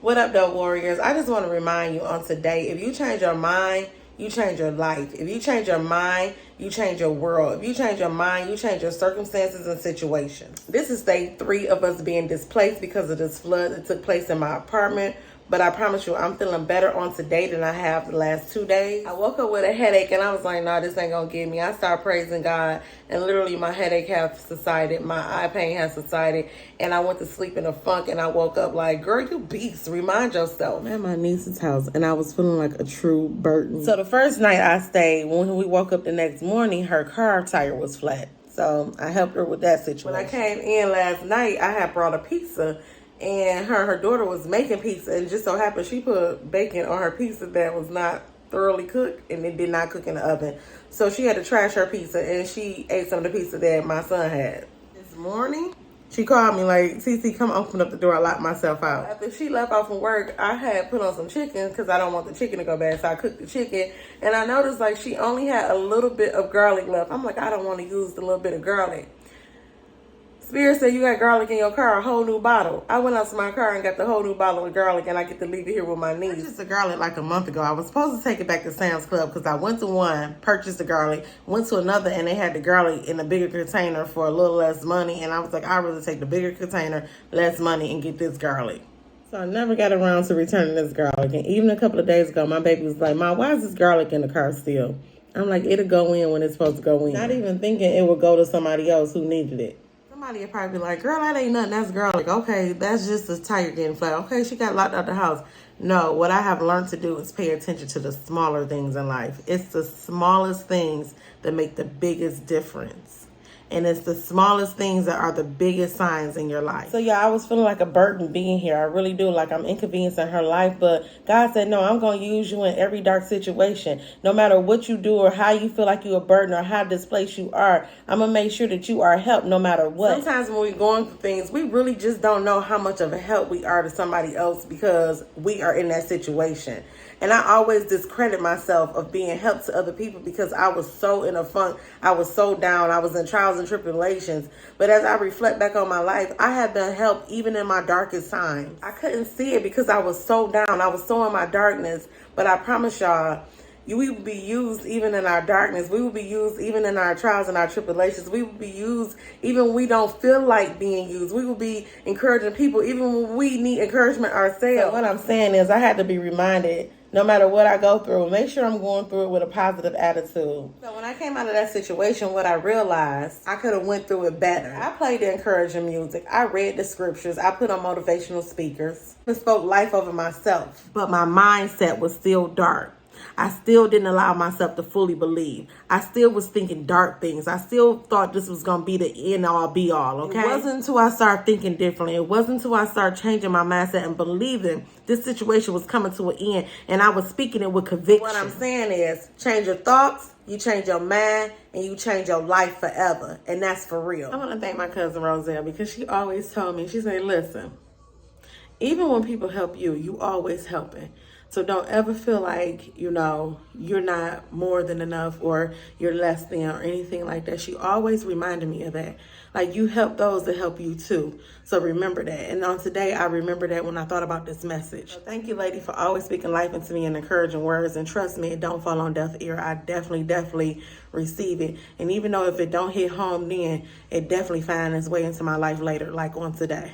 What up, though, warriors? I just want to remind you on today, if you change your mind, you change your life. If you change your mind, you change your world. If you change your mind, you change your circumstances and situations. This is day 3 of us being displaced because of this flood that took place in my apartment. But I promise you, I'm feeling better on today than I have the last 2 days. I woke up with a headache and I was like, no, this ain't gonna get me. I started praising God and literally my headache has subsided. My eye pain has subsided. And I went to sleep in a funk and I woke up like, girl, you beast. Remind yourself. I'm at my niece's house and I was feeling like a true Burton. So the first night I stayed, when we woke up the next morning, her car tire was flat. So I helped her with that situation. When I came in last night, I had brought a pizza. And her daughter was making pizza, and just so happened she put bacon on her pizza that was not thoroughly cooked, and it did not cook in the oven. So she had to trash her pizza, and she ate some of the pizza that my son had. This morning, she called me like, Cece, come open up the door. I locked myself out. After she left off from work, I had put on some chicken because I don't want the chicken to go bad. So I cooked the chicken, and I noticed like she only had a little bit of garlic left. I'm like, I don't want to use the little bit of garlic. Spirit said, you got garlic in your car, a whole new bottle. I went out to my car and got the whole new bottle of garlic, and I get to leave it here with my niece. I purchased the garlic like a month ago. I was supposed to take it back to Sam's Club because I went to one, purchased the garlic, went to another, and they had the garlic in a bigger container for a little less money. And I was like, I'd rather take the bigger container, less money, and get this garlic. So I never got around to returning this garlic. And even a couple of days ago, my baby was like, Mom, why is this garlic in the car still? I'm like, it'll go in when it's supposed to go in. Not even thinking it would go to somebody else who needed it. Somebody would probably be like, girl, that ain't nothing. That's garlic. Okay, that's just the tire getting flat. Okay, she got locked out the house. No, what I have learned to do is pay attention to the smaller things in life. It's the smallest things that make the biggest difference. And it's the smallest things that are the biggest signs in your life. So yeah, I was feeling like a burden being here. I really do. Like I'm inconveniencing her life. But God said, no, I'm going to use you in every dark situation. No matter what you do or how you feel like you're a burden or how displaced you are, I'm going to make sure that you are helped no matter what. Sometimes when we're going through things, we really just don't know how much of a help we are to somebody else because we are in that situation. And I always discredit myself of being help to other people because I was so in a funk. I was so down. I was in trials and tribulations. But as I reflect back on my life, I have been helped even in my darkest times. I couldn't see it because I was so down. I was so in my darkness. But I promise y'all, we will be used even in our darkness. We will be used even in our trials and our tribulations. We will be used even when we don't feel like being used. We will be encouraging people even when we need encouragement ourselves. So what I'm saying is I had to be reminded, no matter what I go through, make sure I'm going through it with a positive attitude. So when I came out of that situation, what I realized, I could have went through it better. I played the encouraging music. I read the scriptures. I put on motivational speakers. I spoke life over myself. But my mindset was still dark. I still didn't allow myself to fully believe. I still was thinking dark things. I still thought this was going to be the end all be all, okay? It wasn't until I started thinking differently. It wasn't until I started changing my mindset and believing this situation was coming to an end, and I was speaking it with conviction. What I'm saying is, change your thoughts, you change your mind, and you change your life forever, and that's for real. I want to thank my cousin Roselle because she always told me, she said, listen, even when people help you, you always helping. So don't ever feel like, you're not more than enough or you're less than or anything like that. She always reminded me of that. Like you help those that help you too. So remember that. And on today, I remember that when I thought about this message. So thank you, lady, for always speaking life into me and encouraging words. And trust me, it don't fall on deaf ear. I definitely receive it. And even though if it don't hit home then, it definitely finds its way into my life later, like on today.